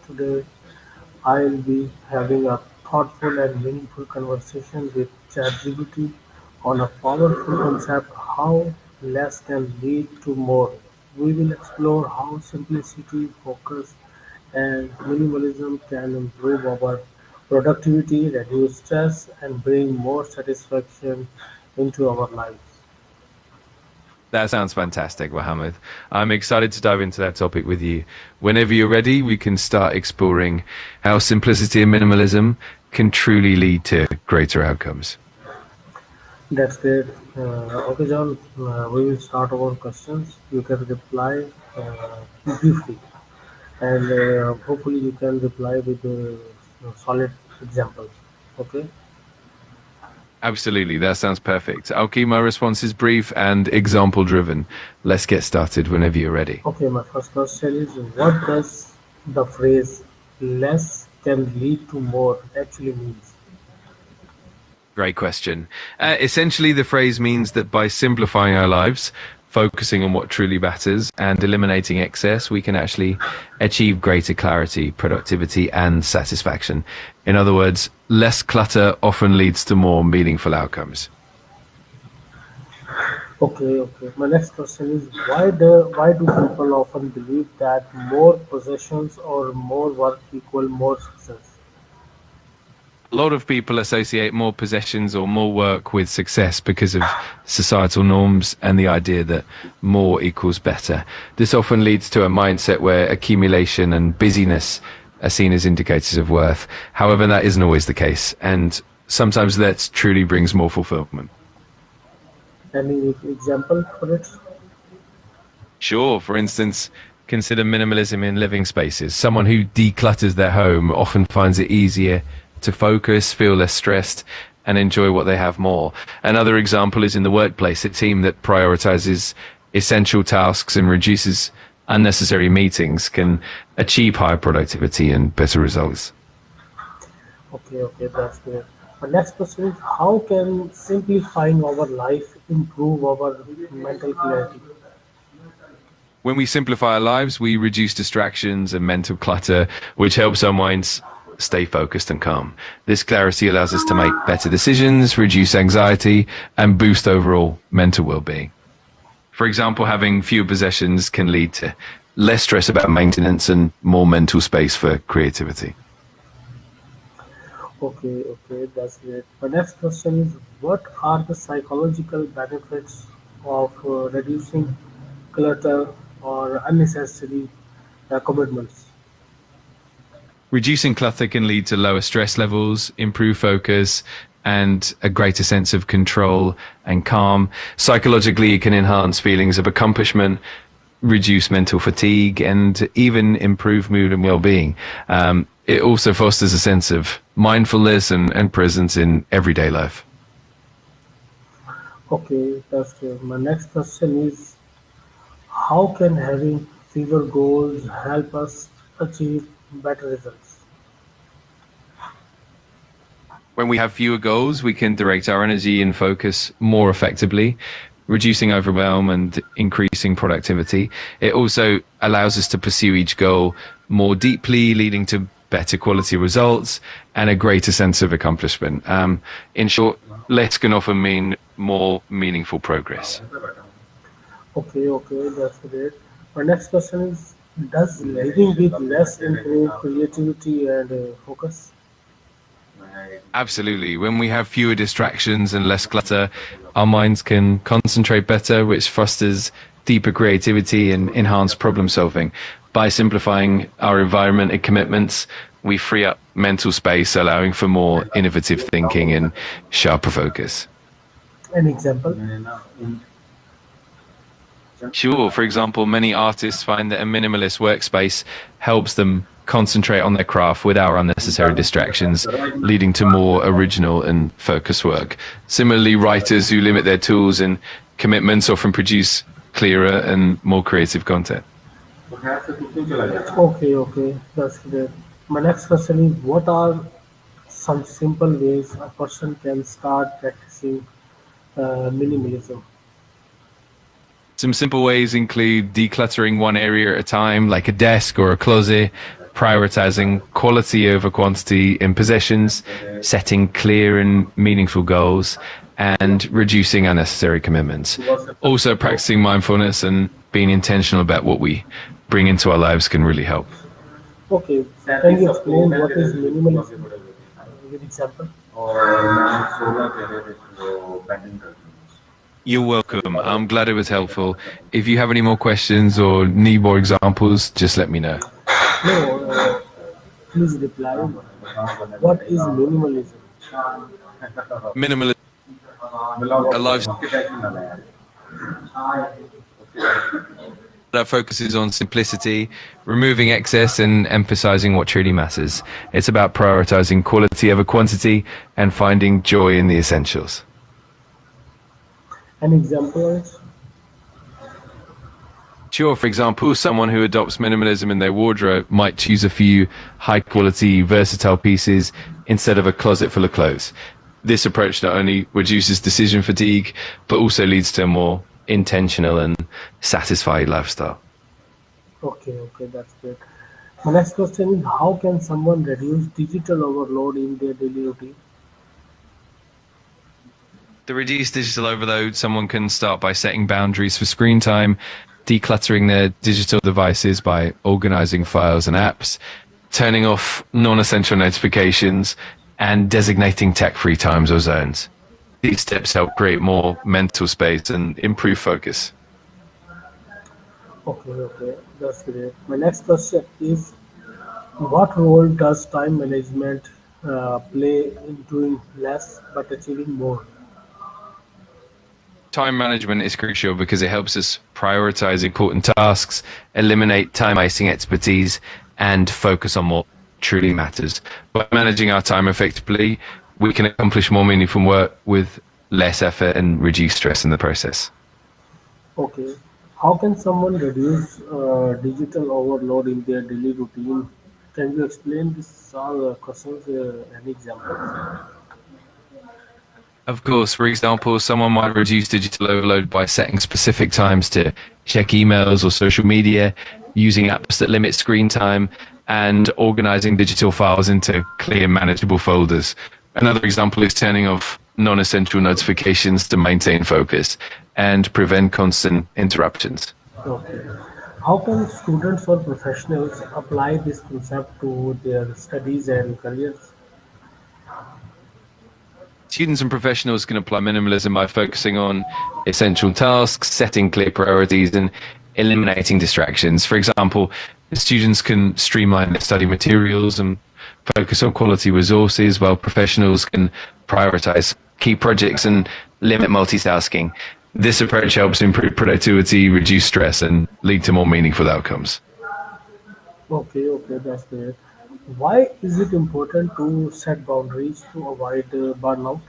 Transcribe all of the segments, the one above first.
Today, I'll be having a thoughtful and meaningful conversation with ChatGPT on a powerful concept how less can lead to more. We will explore how simplicity, focus, and minimalism can improve our productivity, reduce stress, and bring more satisfaction into our lives. That sounds fantastic, Mohammed. I'm excited to dive into that topic with you. Whenever you're ready, we can start exploring how simplicity and minimalism can truly lead to greater outcomes. That's great. Okay, John, we will start our questions. You can reply briefly, and hopefully you can reply with solid examples. Okay. Absolutely, that sounds perfect. I'll keep my responses brief and example driven. Let's get started whenever you're ready. Okay, my first question is what does the phrase less can lead to more actually means? Great question. Essentially, the phrase means that by simplifying our lives, focusing on what truly matters, and eliminating excess, we can actually achieve greater clarity, productivity, and satisfaction. In other words, less clutter often leads to more meaningful outcomes. Okay, okay. My next question is why do people often believe that more possessions or more work equal more success? A lot of people associate more possessions or more work with success because of societal norms and the idea that more equals better. This often leads to a mindset where accumulation and busyness are seen as indicators of worth. However, that isn't always the case, and sometimes that truly brings more fulfillment. Any example for it? Sure, for instance, consider minimalism in living spaces. Someone who declutters their home often finds it easier to focus, feel less stressed, and enjoy what they have more. Another example is in the workplace, a team that prioritizes essential tasks and reduces unnecessary meetings can achieve higher productivity and better results. Okay, okay, that's great. My next question is how can simplifying our life improve our mental clarity? When we simplify our lives, we reduce distractions and mental clutter, which helps our minds stay focused and calm. This clarity allows us to make better decisions, reduce anxiety, and boost overall mental well-being. For example, having fewer possessions can lead to less stress about maintenance and more mental space for creativity. Okay, okay, that's great. My next question is what are the psychological benefits of reducing clutter or unnecessary commitments? Reducing clutter can lead to lower stress levels, improved focus, and a greater sense of control and calm. Psychologically, it can enhance feelings of accomplishment, reduce mental fatigue, and even improve mood and well-being. It also fosters a sense of mindfulness and presence in everyday life. Okay, that's great. My next question is how can having fewer goals help us achieve better results? When we have fewer goals, we can direct our energy and focus more effectively, reducing overwhelm and increasing productivity. It also allows us to pursue each goal more deeply, leading to better quality results and a greater sense of accomplishment. In short, less can often mean more meaningful progress. Okay, okay, that's great. My next question is does living with less improve creativity and focus? Absolutely. When we have fewer distractions and less clutter, our minds can concentrate better, which fosters deeper creativity and enhanced problem solving. By simplifying our environment and commitments, we free up mental space, allowing for more innovative thinking and sharper focus. An example? Sure, for example, many artists find that a minimalist workspace helps them concentrate on their craft without unnecessary distractions, leading to more original and focused work. Similarly, writers who limit their tools and commitments often produce clearer and more creative content. Okay, okay, that's great. My next question is what are some simple ways a person can start practicing minimalism? Some simple ways include decluttering one area at a time, like a desk or a closet, prioritizing quality over quantity in possessions, setting clear and meaningful goals, and reducing unnecessary commitments. Also, practicing mindfulness and being intentional about what we bring into our lives can really help. Okay, can you explain what is minimalism with example? You're welcome. I'm glad it was helpful. If you have any more questions or need more examples, just let me know. No, please reply. What is minimalism? Minimalism, a life that focuses on simplicity, removing excess, and emphasizing what truly matters. It's about prioritizing quality over quantity and finding joy in the essentials. An example is Sure, for example, someone who adopts minimalism in their wardrobe might choose a few high quality, versatile pieces instead of a closet full of clothes. This approach not only reduces decision fatigue, but also leads to a more intentional and satisfied lifestyle. okay, okay, that's great. My next question is how can someone reduce digital overload in their daily routine? To reduce digital overload, someone can start by setting boundaries for screen time, decluttering their digital devices by organizing files and apps, turning off non essential notifications, and designating tech free times or zones. These steps help create more mental space and improve focus. Okay, okay, that's great. My next question is what role does time management play in doing less but achieving more? Time management is crucial because it helps us prioritize important tasks, eliminate time wasting expertise, and focus on what truly matters. By managing our time effectively, we can accomplish more meaningful work with less effort and reduce stress in the process. Okay, how can someone reduce digital overload in their daily routine? Can you explain this questions and examples? Of course, for example, someone might reduce digital overload by setting specific times to check emails or social media, using apps that limit screen time, and organizing digital files into clear, manageable folders. Another example is turning off non essential notifications to maintain focus and prevent constant interruptions. Okay. How can students or professionals apply this concept to their studies and careers? Students and professionals can apply minimalism by focusing on essential tasks, setting clear priorities, and eliminating distractions. For example, students can streamline their study materials and focus on quality resources, while professionals can prioritize key projects and limit multitasking. This approach helps improve productivity, reduce stress, and lead to more meaningful outcomes. Okay, okay, that's great. Why is it important to set boundaries to avoid burnout?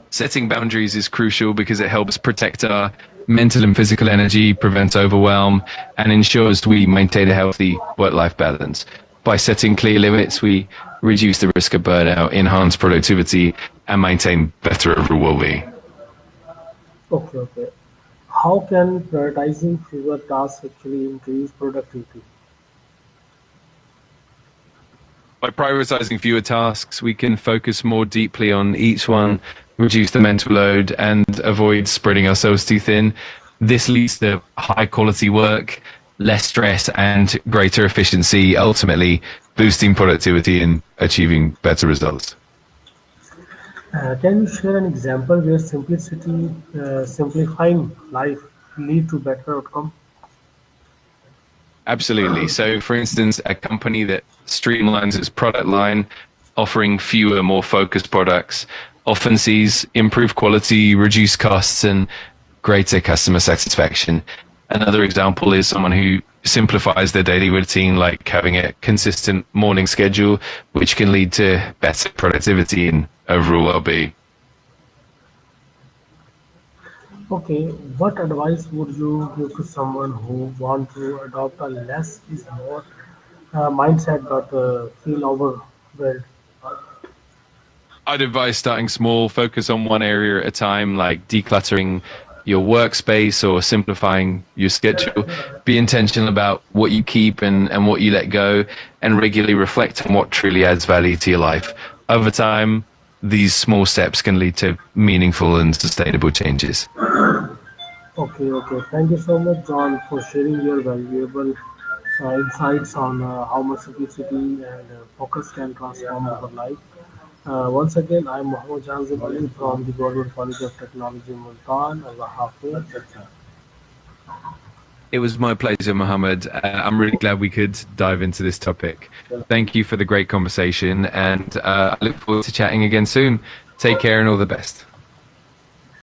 Setting boundaries is crucial because it helps protect our mental and physical energy, prevents overwhelm, and ensures we maintain a healthy work life balance. By setting clear limits, we reduce the risk of burnout, enhance productivity, and maintain better overall well being. Okay, okay. How can prioritizing fewer tasks actually increase productivity? By prioritizing fewer tasks, we can focus more deeply on each one, reduce the mental load, and avoid spreading ourselves too thin. This leads to high quality work, less stress, and greater efficiency, ultimately boosting productivity and achieving better results. Can you share an example where simplicity, simplifying life lead to better outcome? Absolutely. So, for instance, a company that streamlines its product line, offering fewer, more focused products, often sees improved quality, reduced costs, and greater customer satisfaction. Another example is someone who simplifies their daily routine, like having a consistent morning schedule, which can lead to better productivity and overall well being. Okay, what advice would you give to someone who want to adopt a less is more mindset but feel overwhelmed? I'd advise starting small, focus on one area at a time, like decluttering your workspace or simplifying your schedule. Be intentional about what you keep and what you let go, and regularly reflect on what truly adds value to your life. Over time, these small steps can lead to meaningful and sustainable changes. Okay, okay. Thank you so much, John, for sharing your valuable insights on how much simplicity and focus can transform our life. Once again, I'm Mohammed Janzibali from the Government College of Technology, Multan. Allah Hafiz. It was my pleasure, Mohammed. I'm really glad we could dive into this topic. Thank you for the great conversation, and I look forward to chatting again soon. Take care and all the best.